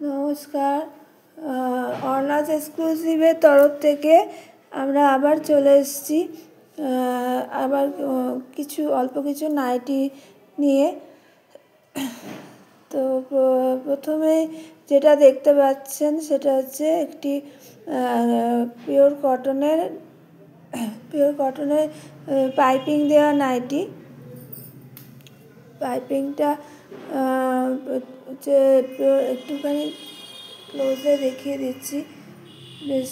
নমস্কার। অনার্স এক্সক্লুসিভের তরফ থেকে আমরা আবার চলে এসেছি আবার অল্প কিছু নাইটি নিয়ে। তো প্রথমে যেটা দেখতে পাচ্ছেন সেটা হচ্ছে একটি পিওর কটনের পাইপিং দেওয়া নাইটি। পাইপিংটা হচ্ছে একটুখানি ক্লোজে দেখিয়ে দিচ্ছি। বেশ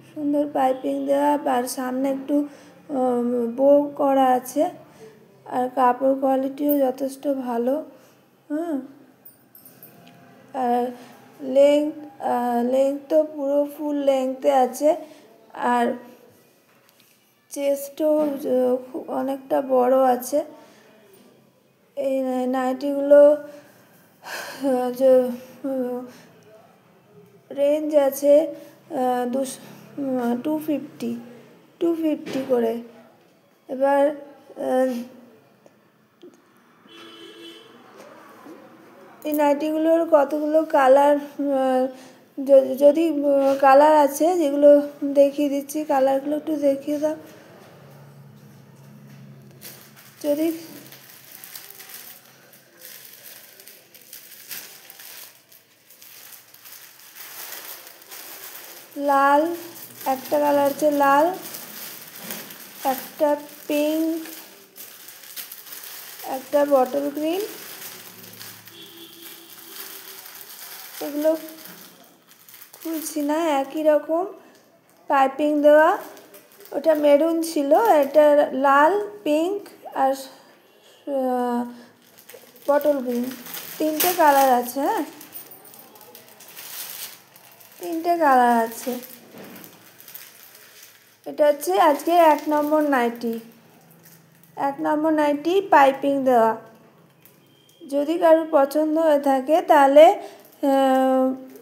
সুন্দর পাইপিং দেওয়া, আর সামনে একটু বো করা আছে, আর কাপড় কোয়ালিটিও যথেষ্ট ভালো। আর লেংথ তো পুরো ফুল লেংথে আছে, আর চেস্টও অনেকটা বড় আছে। এই নাইটিগুলো রেঞ্জ আছে 250 করে। এবার এই নাইটিগুলোর কতগুলো কালার, যদি কালার আছে যেগুলো দেখিয়ে দিচ্ছি, কালারগুলো একটু দেখিয়ে দাও। যদি লাল, একটা কালার হচ্ছে লাল, একটা পিঙ্ক, একটা বটল গ্রিন। এগুলো খুলছি না, একই রকম পাইপিং দেওয়া। ওটা মেরুন ছিল, এটা লাল, পিঙ্ক আর বটল গ্রিন, তিনটে কালার আছে। তিনটে কালার আছে। এটা হচ্ছে আজকে 1 নম্বর নাইটি পাইপিং দেওয়া। যদি কারোর পছন্দ হয়ে থাকে তাহলে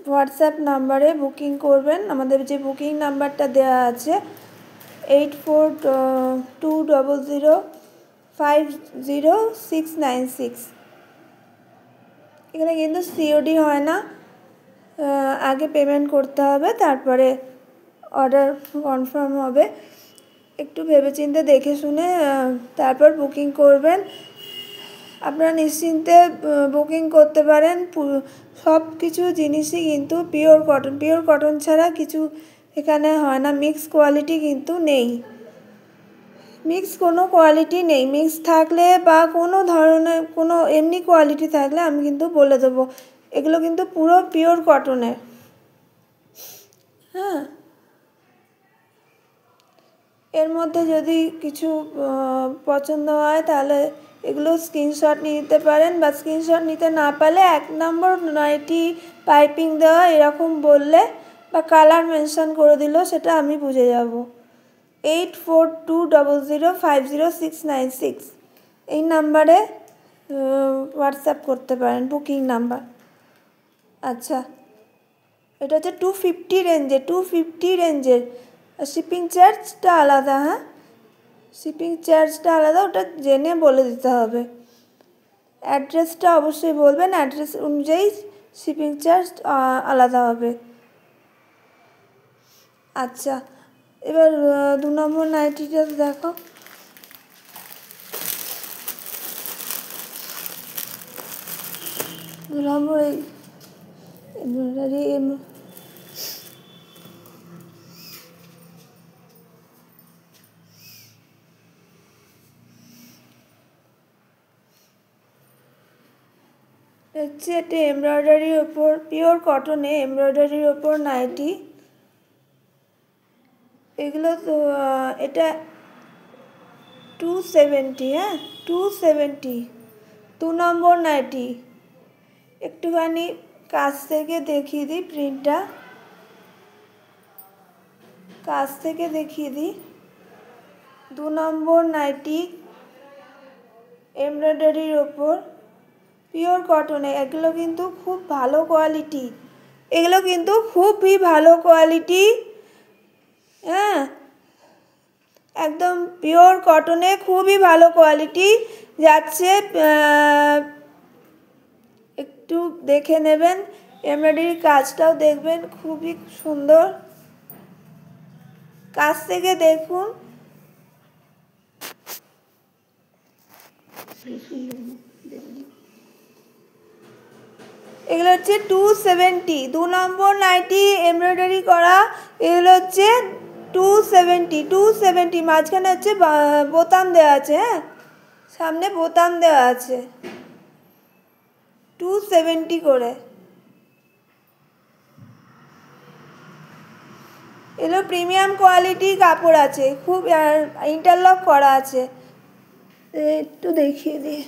হোয়াটসঅ্যাপ নাম্বারে বুকিং করবেন। আমাদের যে বুকিং নাম্বারটা দেওয়া আছে 8420050696। এখানে কিন্তু সিওডি হয় না, আগে পেমেন্ট করতে হবে, তারপরে অর্ডার কনফার্ম হবে। একটু ভেবেচিন্তে দেখে শুনে তারপর বুকিং করবেন। আপনারা নিশ্চিন্তে বুকিং করতে পারেন। সব কিছু জিনিসই কিন্তু পিওর কটন ছাড়া কিছু এখানে হয় না। মিক্স কোয়ালিটি কিন্তু নেই, কোনো কোয়ালিটি নেই। মিক্স থাকলে বা কোনো ধরনের কোনো এমনি কোয়ালিটি থাকলে আমি কিন্তু বলে দেবো। এগুলো কিন্তু পুরো পিওর কটনের। এর মধ্যে যদি কিছু পছন্দ হয় তাহলে এগুলো স্ক্রিনশট নিতে পারেন, বা স্ক্রিনশট নিতে না পারলে 1 নম্বর নাইটি পাইপিং দেওয়া এরকম বললে বা কালার মেনশন করে দিল, সেটা আমি বুঝে যাব। 8420050696 এই নাম্বারে হোয়াটসঅ্যাপ করতে পারেন, বুকিং নাম্বার। আচ্ছা, এটা হচ্ছে 250 রেঞ্জের। শিপিং চার্জটা আলাদা। শিপিং চার্জটা আলাদা, ওটা জেনে বলে দিতে হবে। অ্যাড্রেসটা অবশ্যই বলবেন, অ্যাড্রেস অনুযায়ী শিপিং চার্জ আলাদা হবে। আচ্ছা, এবার 2 নম্বর নাইটিটা দেখো। দু নম্বর হচ্ছে এটা এমব্রয়ডারির ওপর, পিওর কটনে এমব্রয়ডারির ওপর নাইটি। এগুলো তো এটা 270। 270 2 নম্বর নাইটি। একটুখানি কাছ থেকে দেখিয়ে দিই, প্রিন্টটা কাছ থেকে দেখিয়ে দিই। 2 নম্বর নাইটি এমব্রয়ডারির ওপর পিওর কটনে। এগুলো কিন্তু খুব ভালো কোয়ালিটি, এগুলো কিন্তু খুবই ভালো কোয়ালিটি। একদম পিওর কটনে খুবই ভালো কোয়ালিটি যাচ্ছে। একটু দেখে নেবেন। এমব্রয়ডারি কাজটাও দেখবেন খুবই সুন্দর, কাছ থেকে দেখুন। এগুলো হচ্ছে 270, 2 নম্বর নাইটি এমব্রয়ডারি করা। এগুলো হচ্ছে 270, মাঝখানে হচ্ছে বোতাম দেওয়া আছে। হ্যাঁ, সামনে বোতাম দেওয়া আছে, 270 করে। এগুলো প্রিমিয়াম কোয়ালিটি কাপড় আছে, খুব ইন্টারলক করা আছে। একটু দেখিয়ে দিই।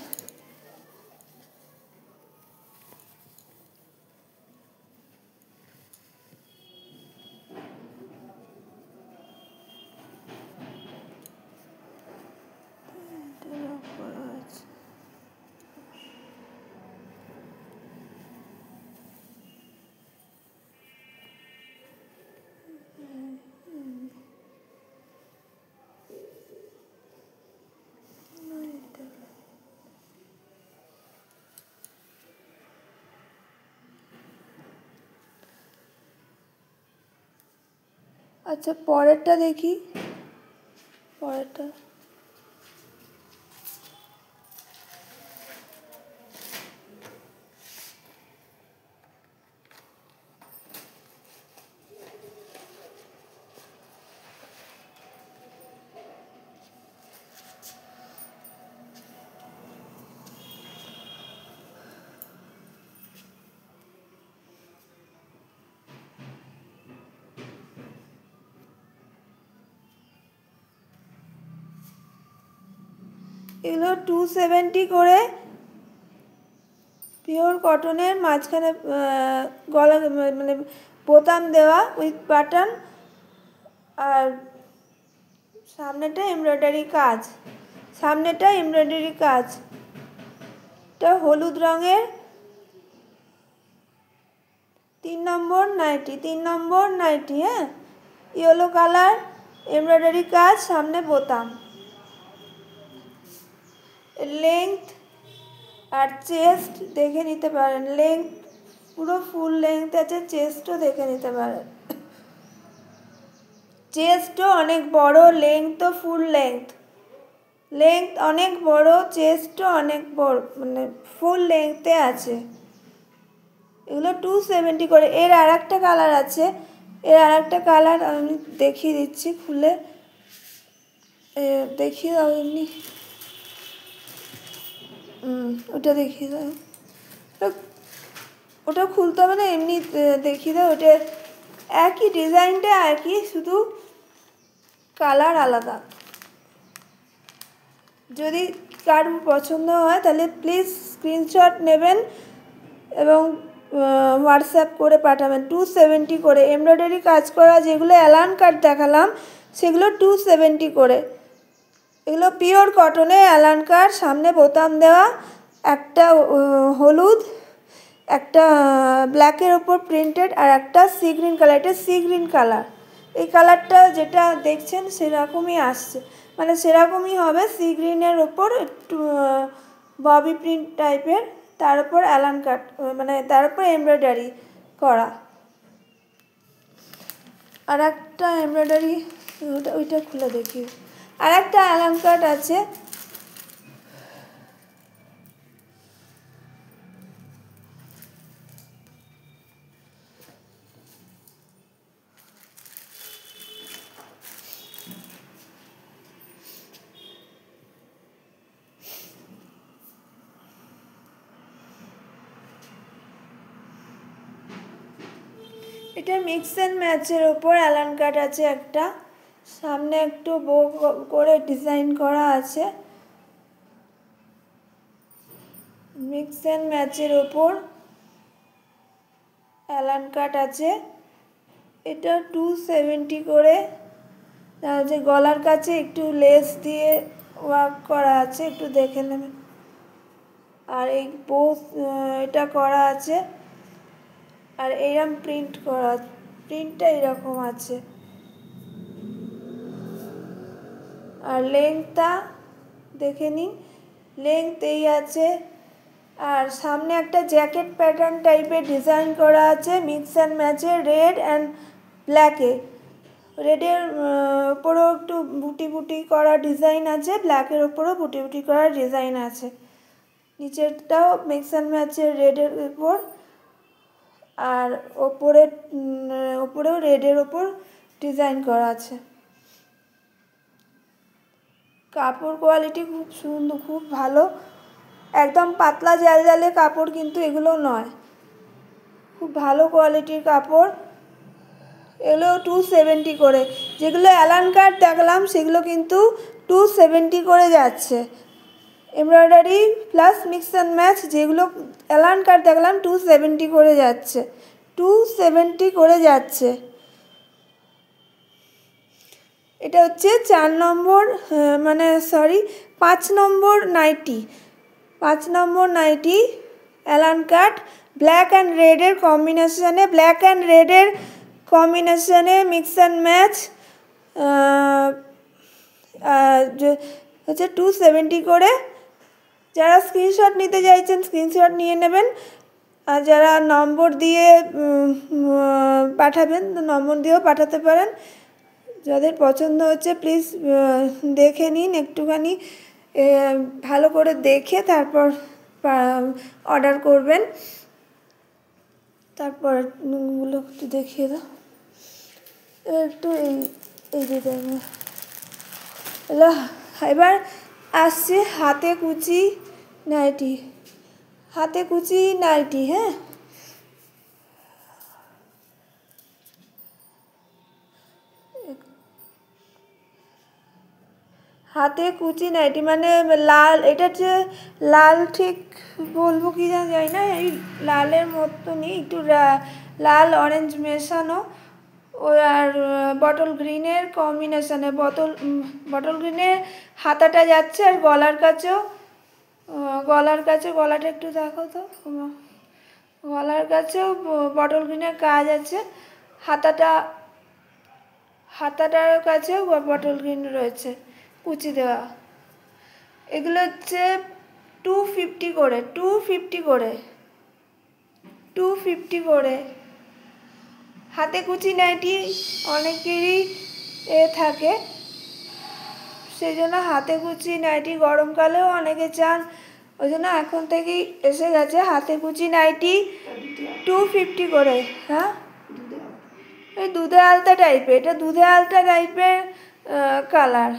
আচ্ছা, পরেরটা দেখি। পরেরটা এগুলো 270 করে, পিওর কটনের, মাঝখানে গলা মানে বোতাম দেওয়া উইথ বাটন, আর সামনেটা এমব্রয়ডারি কাজ, সামনেটা এমব্রয়ডারি কাজ। এটা হলুদ রঙের 3 নম্বর নাইটি। হ্যাঁ, ইয়েলো কালার, এমব্রয়ডারি কাজ, সামনে বোতাম। লেংথ আর চেস্ট দেখে নিতে পারেন, লেংথ পুরো ফুল লেংথ আছে, চেস্টও দেখে নিতে পারেন। চেস্টও অনেক বড়, লেংথও ফুল লেংথ, লেংথ অনেক বড়, চেস্টও অনেক বড়, মানে ফুল লেংথে আছে। এগুলো 270 করে। এর আর একটা কালার আছে, এর আর একটা কালার আমি দেখিয়ে দিচ্ছি খুলে, দেখিয়ে দাও এমনি। ওটা দেখিয়ে দাও, ওটা খুলতে হবে না, এমনি দেখিয়ে দাও। ওটা একই ডিজাইনটা একই, শুধু কালার আলাদা। যদি কার পছন্দ হয় তাহলে প্লিজ স্ক্রিনশট নেবেন এবং হোয়াটসঅ্যাপ করে পাঠাবেন। 270 করে এমব্রয়ডারি কাজ করা, যেগুলো অ্যালান কাট দেখালাম সেগুলো 270 করে। এগুলো পিওর কটনে, অ্যালান কাট, সামনে বোতাম দেওয়া, একটা হলুদ, একটা ব্ল্যাকের ওপর প্রিন্টেড, আর একটা সি গ্রিন কালার। এটা সি গ্রিন কালার, এই কালারটা যেটা দেখছেন সেরকমই আসছে, মানে সেরকমই হবে, সি গ্রিনের ওপর একটু ববি প্রিন্ট টাইপের, তার উপর অ্যালান কাট, মানে তার উপর এমব্রয়ডারি করা। আর একটা এমব্রয়ডারি, ওইটা খুলে দেখি। আর একটা অ্যালান কাট আছে, এটা মিক্স অ্যান্ড ম্যাচের ওপর অ্যালান কাট আছে একটা, সামনে একটু বো করে ডিজাইন করা আছে, মিক্স অ্যান্ড ম্যাচের ওপর অ্যালান কাট আছে। এটা 270 করে। যে গলার কাছে একটু লেস দিয়ে ওয়ার্ক করা আছে, একটু দেখে নেবেন। আর এই বোস এটা করা আছে, আর এরকম প্রিন্ট করা, প্রিন্টটা এরকম আছে। আর লেংথটা দেখে নিন, লেংথ এই আছে, আর সামনে একটা জ্যাকেট প্যাটার্ন টাইপের ডিজাইন করা আছে মিক্স অ্যান্ড ম্যাচে রেড অ্যান্ড ব্ল্যাকে। রেডের ওপরেও একটু বুটি বুটি করা ডিজাইন আছে, ব্ল্যাকের ওপরেও বুটি বুটি করা ডিজাইন আছে। নিচেরটাও মিক্স অ্যান্ড ম্যাচের রেডের উপর, আর ওপরেও রেডের ওপর ডিজাইন করা আছে। কাপড় কোয়ালিটি খুব সুন্দর, খুব ভালো, একদম পাতলা জালজালে কাপড় কিন্তু এগুলো নয়, খুব ভালো কোয়ালিটির কাপড়। এগুলো 270 করে। যেগুলো অ্যালান কাট দেখলাম সেগুলো কিন্তু 270 করে যাচ্ছে। Embroidery plus mix and match যেগুলো অ্যালান কাট দেখলাম 270 করে যাচ্ছে, 270 করে যাচ্ছে। এটা হচ্ছে 4 নম্বর মানে 5 নম্বর নাইটি, 5 নম্বর nighty A line cut black and রেডের কম্বিনেশানে, ব্ল্যাক অ্যান্ড রেডের কম্বিনেশানে মিক্স অ্যান্ড ম্যাচ হচ্ছে 270 করে। যারা স্ক্রিনশট নিতে চাইছেন স্ক্রিনশট নিয়ে নেবেন, আর যারা নম্বর দিয়ে পাঠাবেন নম্বর দিয়েও পাঠাতে পারেন। যাদের পছন্দ হচ্ছে প্লিজ দেখে নিন, একটুখানি ভালো করে দেখে তারপর অর্ডার করবেন। তারপর গুলো একটু দেখিয়ে দাও, একটু এই ডিজাইনে। এবার আসছে হাতে কুচি নাইটি, হাতে কুচি নাইটি। হ্যাঁ, হাতে কুচি নাইটি মানে লাল, এটা যে লাল ঠিক বলবো কি জানি না, এই লালের মতনই একটু লাল অরেঞ্জ মেশানো, ও আর বটল গ্রিনের কম্বিনেশানে, বটল গ্রিনের হাতাটা যাচ্ছে, আর গলার কাছেও গলাটা একটু দেখো তো, গলার কাছেও বটল গ্রিনের কাজ আছে, হাতাটার কাছেও বটল গ্রিন রয়েছে কুচি দেওয়া। এগুলো হচ্ছে 250 করে, 250 করে, 250 করে। হাতে কুচি নাইটি অনেকেরই থাকে, সেই জন্য হাতে কুচি নাইটি গরমকালেও অনেকে চান, ওই জন্য এখন থেকেই এসে গেছে হাতে কুচি নাইটি 250 করে। হ্যাঁ, এই দুধে আলতা টাইপের, এটা দুধে আলতা টাইপের কালার।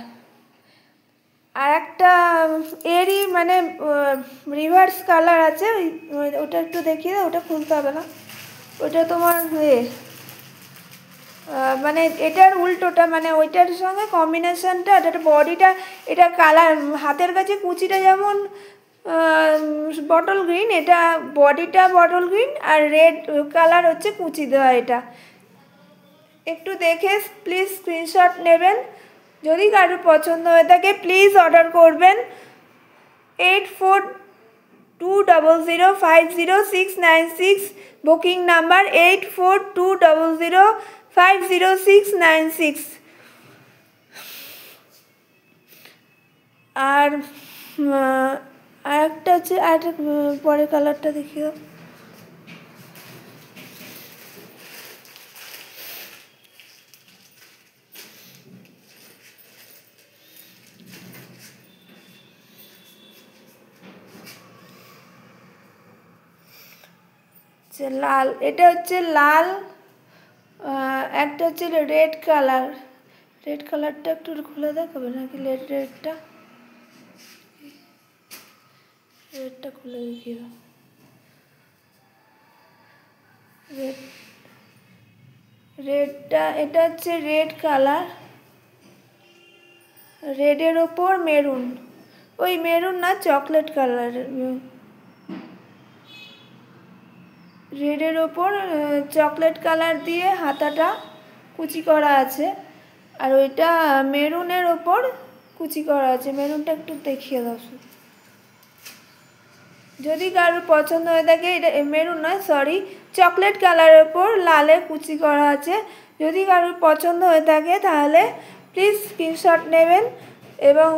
আর একটা এরই মানে রিভার্স কালার আছে, ওটা একটু দেখিয়ে দাও, ওটা খুলতে হবে না, ওটা তোমার মানে এটার উল্টোটা, মানে ওইটার সঙ্গে কম্বিনেশানটা, এটা বডিটা, এটা কালার, হাতের কাছে কুচিটা যেমন বটল গ্রিন, এটা বডিটা বটল গ্রিন আর রেড কালার হচ্ছে কুচি দেওয়া। এটা একটু দেখে প্লিজ স্ক্রিনশট নেবেন, যদি কারোর পছন্দ হয়ে থাকে প্লিজ অর্ডার করবেন। 8420050696, বুকিং নাম্বার 8420050696। আর একটা হচ্ছে, আর পরের কালারটা দেখিও, লাল, এটা হচ্ছে লাল, একটা হচ্ছে রেড কালার। রেড কালারটা একটু খুলে দেখাবে নাকি? রেডটা খুলে দেখিয়ে দাও। রেডটা, এটা হচ্ছে রেড কালার, রেডের ওপর মেরুন, ওই মেরুন না চকলেট কালার, রেডের ওপর চকলেট কালার দিয়ে হাতাটা কুচি করা আছে, আর ওইটা মেরুনের ওপর কুচি করা আছে। মেরুনটা একটু দেখিয়ে দাও, যদি কারোর পছন্দ হয়ে থাকে। এটা মেরুন নয়, চকলেট কালারের ওপর লালে কুচি করা আছে। যদি কারোর পছন্দ হয়ে থাকে তাহলে প্লিজ স্ক্রিনশট নেবেন, এবং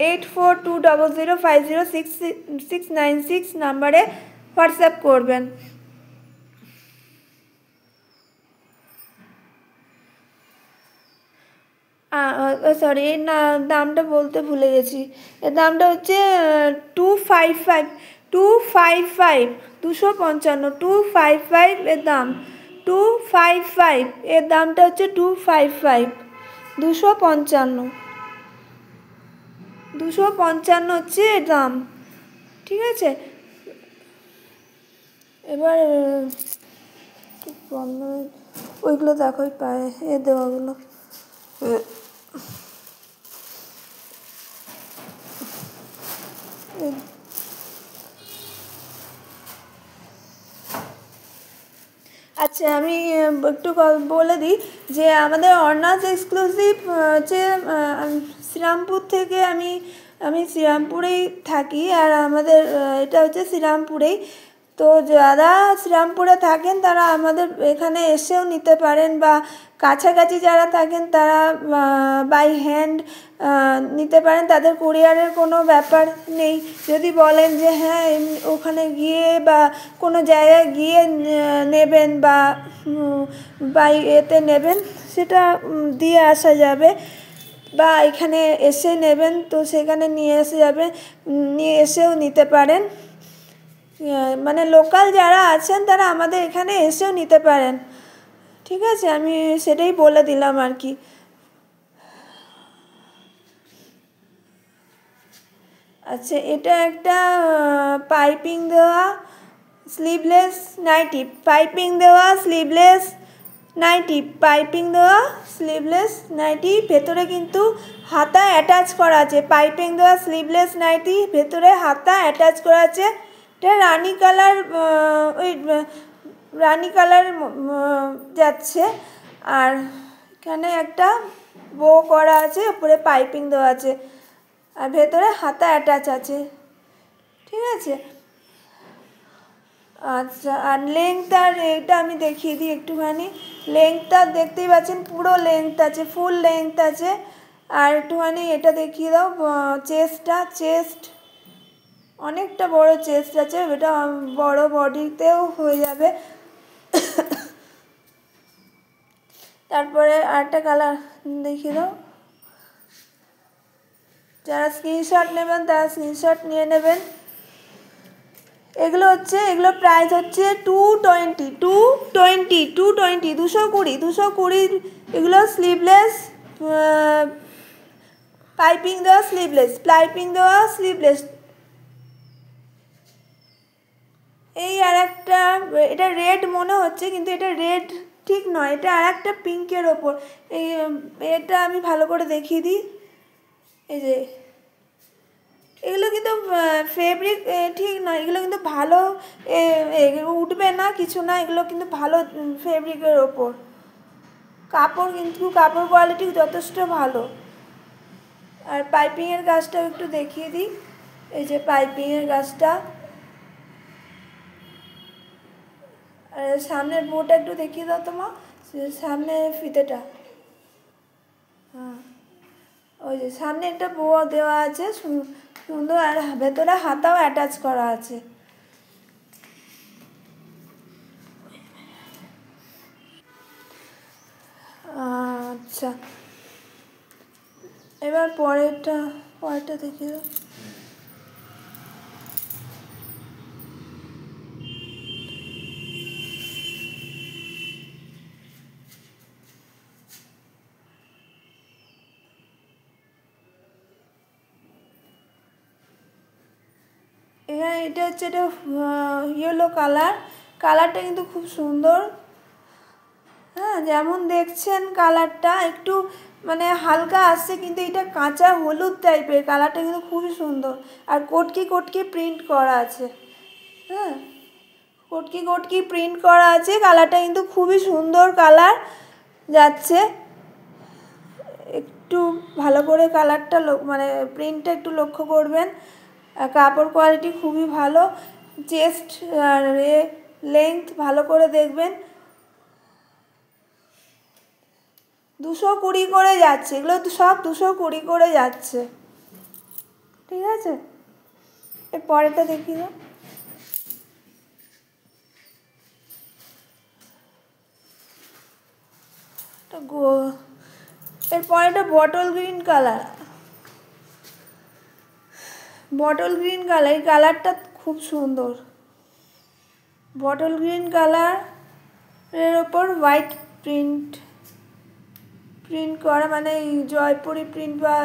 8420050696 নাম্বারে হোয়াটসঅ্যাপ করবেন। সরি, এর দামটা বলতে ভুলে গেছি। এর দামটা হচ্ছে 255 255 255 255 এর দাম 255 এর দামটা হচ্ছে 255 255 হচ্ছে এর দাম। ঠিক আছে, এবার ওইগুলো দেখো পায়ে এ দেওয়াগুলো। আচ্ছা, আমি একটু বলে দিই যে আমাদের অর্ণাস এক্সক্লুসিভ হচ্ছে শ্রীরামপুর থেকে, আমি শ্রীরামপুরেই থাকি, আর আমাদের এটা হচ্ছে শ্রীরামপুরেই। তো যারা শ্রীরামপুরে থাকেন তারা আমাদের এখানে এসেও নিতে পারেন, বা কাছাকাছি যারা থাকেন তারা বাই হ্যান্ড নিতে পারেন, তাদের কুরিয়ারের কোনো ব্যাপার নেই। যদি বলেন যে হ্যাঁ ওখানে গিয়ে বা কোনো জায়গায় গিয়ে নেবেন বা বাই এতে নেবেন, সেটা দিয়ে আসা যাবে, বা এখানে এসে নেবেন তো সেখানে নিয়ে এসেও নিতে পারেন। মানে লোকাল যারা আছেন তারা আমাদের এখানে এসেও নিতে পারেন। ঠিক আছে, আমি সেটাই বলে দিলাম আর কি। আচ্ছা, এটা একটা পাইপিং দেওয়া স্লিভলেস নাইটি, ভেতরে কিন্তু হাতা অ্যাটাচ করা আছে। পাইপিং দেওয়া স্লিভলেস নাইটি, ভেতরে হাতা অ্যাটাচ করা আছে। এটা রানি কালার যাচ্ছে, আর এখানে একটা বো করা আছে, উপরে পাইপিং দেওয়া আছে, আর ভেতরে হাতা অ্যাটাচ আছে। ঠিক আছে, আচ্ছা, আর লেংথটা এটা আমি দেখিয়ে দিই একটুখানি। লেংথটা দেখতেই পাচ্ছেন, পুরো লেংথ আছে, ফুল লেংথ আছে। আর একটুখানি এটা দেখিয়ে দাও, চেস্ট অনেকটা বড় চেস্ট আছে, এটা বড় বডিতেও হয়ে যাবে। তারপরে আরেকটা কালার দেখিয়ে দাও। যারা স্ক্রিনশট নেবেন তারা স্ক্রিনশট নিয়ে নেবেন। এগুলো প্রাইস হচ্ছে 220 এগুলো স্লিভলেস, পাইপিং দেওয়া স্লিভলেস। এই আর একটা, এটা রেড মনে হচ্ছে কিন্তু এটা রেড ঠিক নয়, এটা আর একটা পিঙ্কের ওপর। এটা আমি ভালো করে দেখিয়ে দিই। এই যে এগুলো কিন্তু ফেব্রিক ঠিক নয়, এগুলো কিন্তু ভালো, উঠবে না কিছু না, এগুলো কিন্তু ভালো ফেব্রিকের ওপর। কাপড় কোয়ালিটি যথেষ্ট ভালো। আর পাইপিংয়ের কাজটাও একটু দেখিয়ে দিই। এই যে পাইপিংয়ের কাজটা, আর সামনের বোটা একটু দেখিয়ে দাও তোমার, সামনে ফিতেটা। হ্যাঁ, ওই যে সামনে একটা বো দেওয়া আছে সুন্দর, আর ভেতরে হাতাও অ্যাটাচ করা আছে। আচ্ছা, এবার পরেরটা দেখিয়ে দাও। এখানে এটা হচ্ছে ইয়েলো কালারটা কিন্তু খুব সুন্দর। হ্যাঁ, যেমন দেখছেন কালারটা একটু মানে হালকা আসছে, কিন্তু এটা কাঁচা হলুদ টাইপের, কালারটা কিন্তু খুবই সুন্দর। আর কটকি প্রিন্ট করা আছে। হ্যাঁ, কটকি প্রিন্ট করা আছে, কালারটা কিন্তু খুবই সুন্দর কালার যাচ্ছে। একটু ভালো করে কালারটা মানে প্রিন্টটা একটু লক্ষ্য করবেন। কাপড় কোয়ালিটি খুবই ভালো, চেস্ট আর লেংথ ভালো করে দেখবেন। 220 করে যাচ্ছে, এগুলো সব 220 করে যাচ্ছে। ঠিক আছে, এর পরেরটা দেখি দাও। এর পরেরটা bottle green colour. Bottle green colour, এই কালারটা খুব সুন্দর। বটল গ্রিন কালার এর ওপর হোয়াইট প্রিন্ট করা, মানে এই জয়পুরি প্রিন্ট বা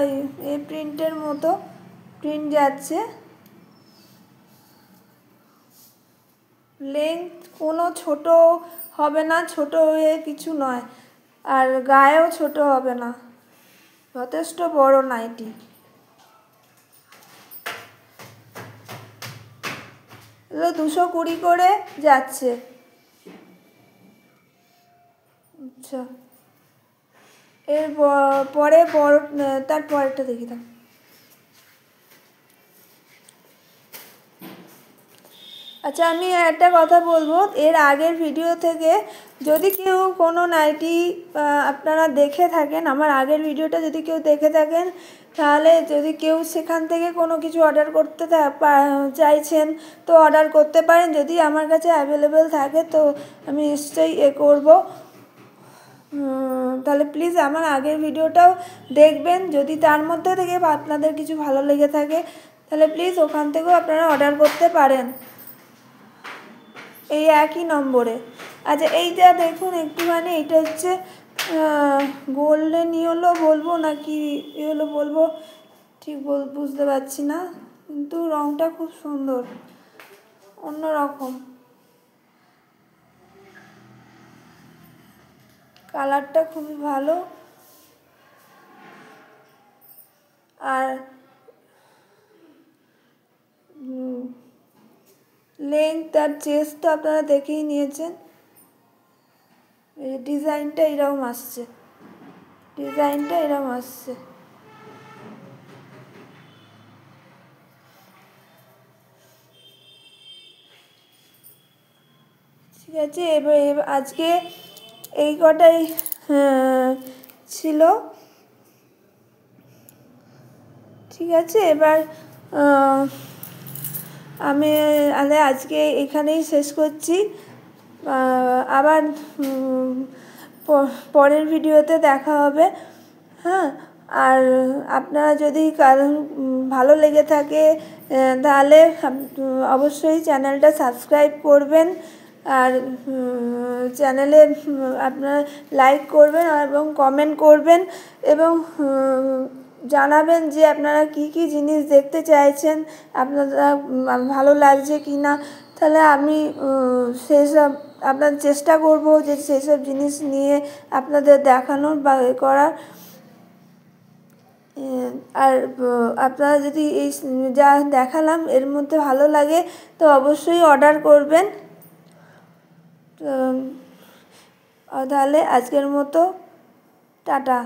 এই প্রিন্টের মতো প্রিন্ট যাচ্ছে। লেন্থ কোনো ছোট হবে না, ছোট হয়ে কিছু নয়, আর গায়েও ছোট হবে না, যথেষ্ট বড় নাইটি। এগুলো 220 করে যাচ্ছে। আচ্ছা, এর পরে বড়, তার পরেরটা দেখি দাও। আচ্ছা, আমি একটা কথা বলবো, এর আগের ভিডিও থেকে যদি কেউ কোনো নাইটি আপনারা দেখে থাকেন, আমার আগের ভিডিওটা যদি কেউ দেখে থাকেন, তাহলে যদি কেউ সেখান থেকে কোনো কিছু অর্ডার করতে চাইছেন তো অর্ডার করতে পারেন। যদি আমার কাছে অ্যাভেলেবেল থাকে তো আমি নিশ্চয়ই করবো। তাহলে প্লিজ আমার আগের ভিডিওটাও দেখবেন, যদি তার মধ্যে থেকে আপনাদের কিছু ভালো লেগে থাকে তাহলে প্লিজ ওখান থেকেও আপনারা অর্ডার করতে পারেন এই একই নম্বরে। আচ্ছা, এইটা দেখুন একটুখানি, এইটা হচ্ছে গোল্ডেন ইয়েলো বলবো নাকি ইয়েলো বলবো ঠিক বুঝতে পারছি না, কিন্তু রঙটা খুব সুন্দর, অন্যরকম কালারটা, খুবই ভালো। আর লেন্থ আর চেস্ট তো আপনারা দেখেই নিয়েছেন। ডিজাইনটা এরকম আসছে, ঠিক আছে। এবার আজকে এই কটাই ছিল। ঠিক আছে, এবার আমি আজকে এখানেই শেষ করছি। আবার পরের ভিডিওতে দেখা হবে। হ্যাঁ, আর আপনারা যদি কারো ভালো লেগে থাকে তাহলে অবশ্যই চ্যানেলটা সাবস্ক্রাইব করবেন, আর চ্যানেলে আপনারা লাইক করবেন এবং কমেন্ট করবেন, এবং জানাবেন যে আপনারা কি কি জিনিস দেখতে চাইছেন, আপনারা ভালো লাগছে কি না। তাহলে আমি সেসব আপনার চেষ্টা করব যে সেসব জিনিস নিয়ে আপনাদের দেখানোর বা করার। আর আপনারা যদি এই যা দেখালাম এর মধ্যে ভালো লাগে তো অবশ্যই অর্ডার করবেন। তাহলে আজকের মতো টাটা।